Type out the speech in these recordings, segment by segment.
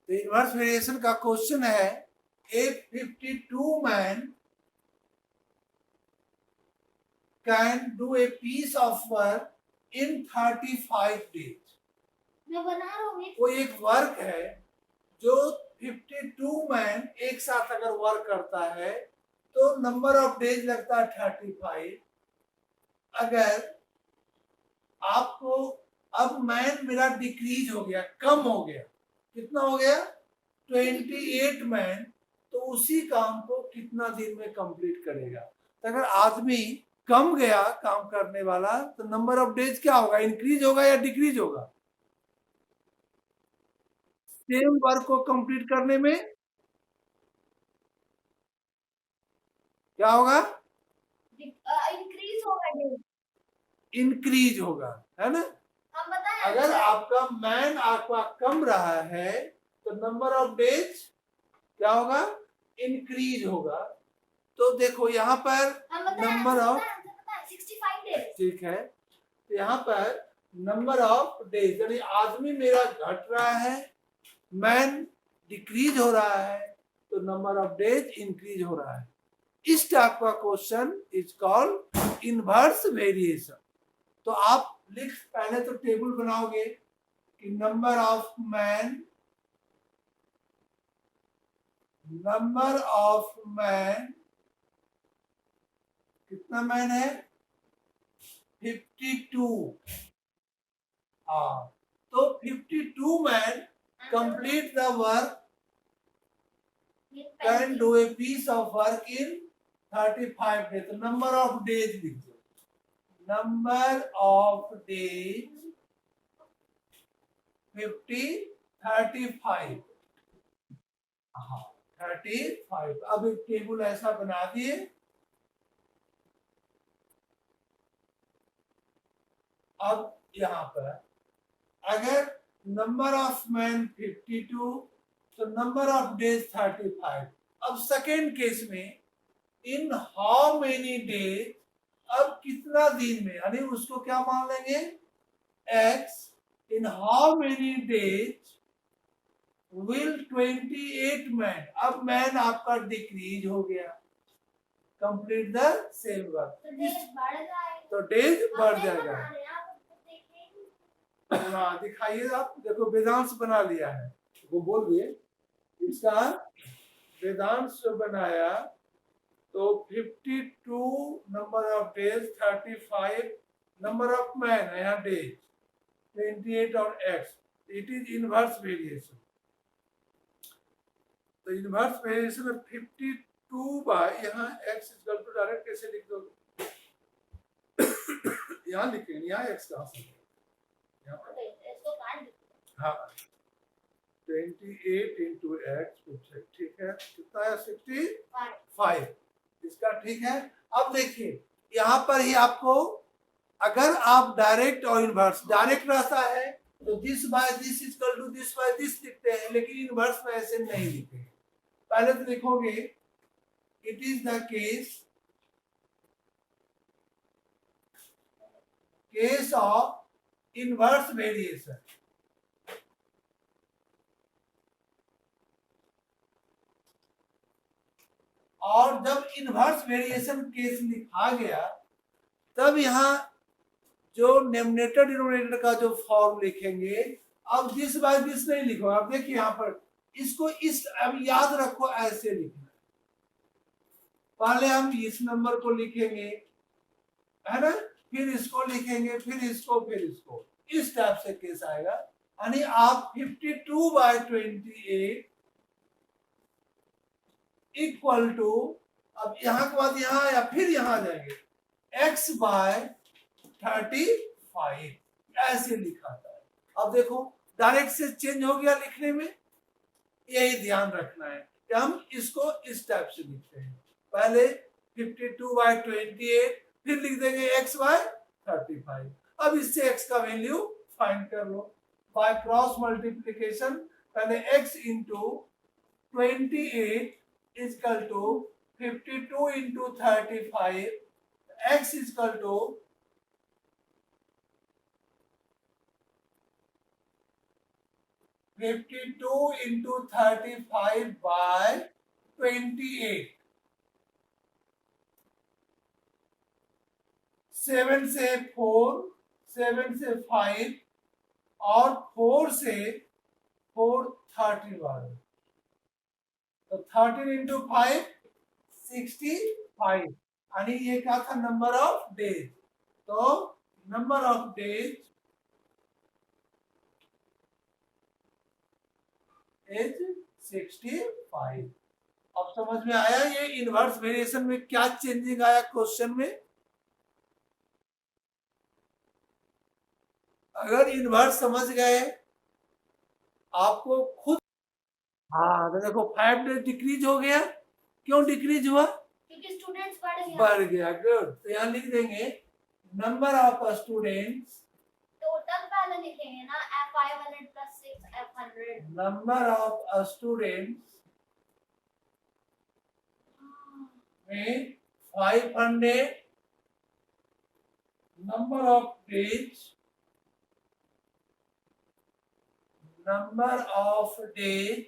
तो inverse variation का question है a 52 man can do a piece of work in 35 days. मैं बना रहा हूँ। वो एक वर्क है जो 52 मैन एक साथ अगर वर्क करता है तो नंबर ऑफ डेज लगता है 35। अगर आपको अब मैन मेरा डिक्रीज हो गया, कम हो गया, कितना हो गया 28 मैन, तो उसी काम को कितना दिन में कंप्लीट करेगा। तो अगर आदमी कम गया काम करने वाला तो नंबर ऑफ डेज क्या होगा, इंक्रीज होगा या डिक्रीज होगा? सेम वर्क को कंप्लीट करने में क्या होगा, इंक्रीज होगा डेज। इंक्रीज होगा, है ना। हम बताएं अगर आपका मैन आपका कम रहा है तो नंबर ऑफ डेज क्या होगा, इंक्रीज होगा। तो देखो यहाँ पर नंबर ऑफ 65 डेज। ठीक है, तो यहाँ पर नंबर ऑफ डेज यानी आदमी मेरा घट रहा है, मैन डिक्रीज हो रहा है, तो नंबर ऑफ डेज इंक्रीज हो रहा है। इस टाइप का question is called inverse variation. तो आप लिख, पहले तो टेबल बनाओगे कि नंबर ऑफ मैन कितना मैन है 52। हाँ, तो 52 man complete the work can do a piece of work in 35 days. तो नंबर ऑफ डेज लिख दो, नंबर ऑफ डेज 35। हाँ 35। अब एक टेबल ऐसा बना दिए। अब यहाँ पर अगर नंबर ऑफ मैन 52 तो नंबर ऑफ डेज 35। अब सेकेंड केस में इन हाउ मेनी डेज, अब कितना दिन में, यानी उसको क्या मान लेंगे x। In how many days will 28 man, अब मैन आपका डिक्रीज हो गया, कंप्लीट द सेम वर्क, तो डेज बढ़ जाएगा। हाँ दिखाइए आप, देखो वेदांश बना लिया है, वो बोल दिए इसका वेदांश जो बनाया तो 52 number of days 35 number of man है, यहाँ डेज 28 और x, it is inverse variation. तो इनवर्स वेरिएशन में 52 बाय यहाँ x इक्वल टू डायरेक्ट कैसे लिख दोगे यहाँ लिखेंगे, यहाँ x कहाँ से, हाँ 28 इंटू एक्स, ठीक है, कितना है 65, इसका ठीक है। अब देखिए यहाँ पर ही आपको, अगर आप डायरेक्ट और इनवर्स, डायरेक्ट रहता है तो this by this equal to this by this लिखते हैं, लेकिन इनवर्स में ऐसे नहीं लिखेंगे। पहले तो लिखोगे it is the case of inverse variation. और जब इनवर्स वेरिएशन केस लिखा गया तब यहाँ जो न्यूमरेटर डिनोमिनेटर का जो फॉर्म लिखेंगे, अब दिस बाय दिस नहीं लिखो। अब देखिए यहाँ पर इसको इस, अब याद रखो ऐसे लिखना, पहले हम इस नंबर को लिखेंगे, है ना, फिर इसको लिखेंगे, फिर इसको, फिर इसको, इस टाइप से केस आएगा। यानी आप 52 बाय 28 इक्वल टू, अब यहाँ के बाद यहाँ या फिर यहाँ जाएंगे x बाय 35 ऐसे लिखा था। अब देखो डायरेक्ट से चेंज हो गया लिखने में, यही ध्यान रखना है कि हम इसको इस टाइप से लिखते हैं, पहले 52 बाय 28 फिर लिख देंगे x बाय 35। अब इससे x का वैल्यू फाइंड कर लो बाय क्रॉस मल्टीप्लीकेशन, पहले x into 28 equal to 52 into 35, x equal to 52 into 35 by 28. 7 से 4, 7 से 5 और 4 से 4 31. तो 13 into 5 65 आणि ये क्या था नंबर ऑफ डेज. तो नंबर ऑफ डेज इज 65. अब समझ में आया ये इनवर्स वेरिएशन में क्या चेंजिंग आया क्वेश्चन में. अगर इनवर्स समझ गए आपको खुद. हाँ तो देखो 5 डेज डिक्रीज हो गया. क्यों डिक्रीज हुआ? क्योंकि स्टूडेंट्स बढ़ गया. बढ़ गया. गुड. तो यहाँ लिख देंगे नंबर ऑफ स्टूडेंट्स. टोटल पहले लिखेंगे ना F500 plus 6 F100. Number of students में 500. Number of days. Number of days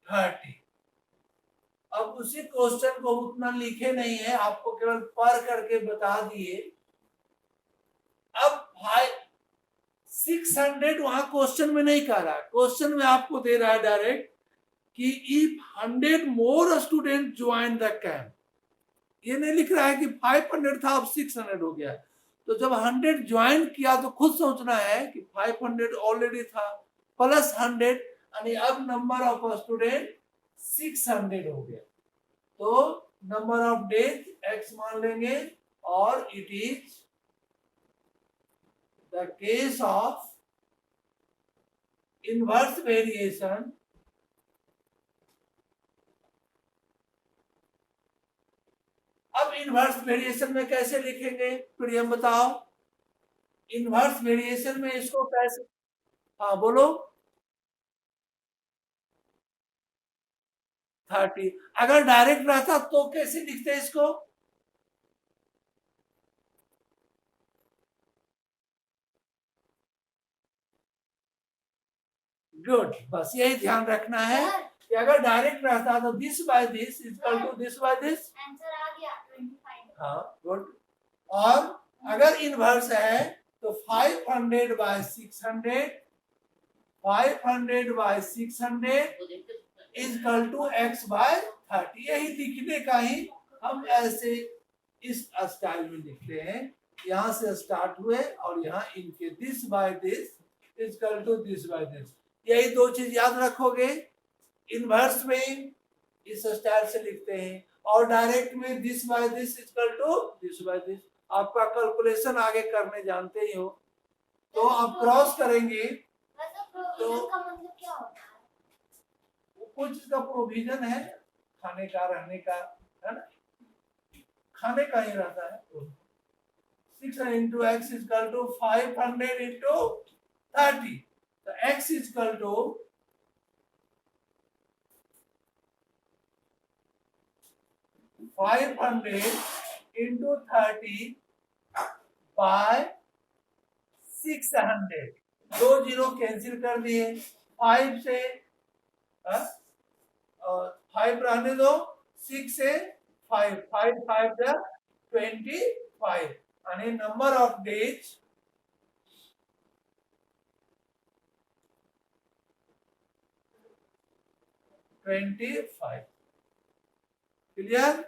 30. अब उसी क्वेश्चन को उतना लिखे नहीं है, आपको केवल पर करके बता दिए. अब 600 वहां क्वेश्चन में नहीं कह रहा. क्वेश्चन में आपको दे रहा है डायरेक्ट कि if 100 more student join the camp. ये नहीं लिख रहा है कि 500 था अब 600 हो गया. तो जब 100 ज्वाइन किया तो खुद सोचना है कि 500 ऑलरेडी था प्लस 100 यानी अब नंबर ऑफ स्टूडेंट 600 हो गया. तो नंबर ऑफ डेज x मान लेंगे और it is the case of inverse variation. अब इनवर्स वेरिएशन में कैसे लिखेंगे प्रियम बताओ. इनवर्स वेरिएशन में इसको कैसे. हाँ बोलो. 30. अगर डायरेक्ट रहता तो कैसे लिखते इसको. गुड. बस यही ध्यान रखना है कि अगर डायरेक्ट रहता तो this by this equal to this by this. Answer आ गया 25. हाँ गुड. और अगर इनवर्स है तो 500 by 600. 500 by 600 equal to x by 30. यही लिखने का ही हम ऐसे इस स्टाइल में लिखते हैं. यहाँ से स्टार्ट हुए और यहाँ इनके this by this equal to this by this. यही दो चीज याद रखोगे. इनवर्स में इस स्टाइल से लिखते हैं और डायरेक्ट में this by this equal to this by this. आपका कैलकुलेशन आगे करने जानते ही हो तो आप क्रॉस करेंगे. वैसे प्रोविजन का मतलब क्या होता है. कुछ चीज का प्रोविजन है खाने का रहने का है ना. खाने का ही रहता है. 600 into x is equal to 500 into 30. तो x is equal to 500 into 30 by 600. दो जीरो कैंसिल कर दिए. 5 से 5 रहने दो. 6 से 5 5 5 जा 25 आणि नंबर ऑफ डेज 25. क्लियर.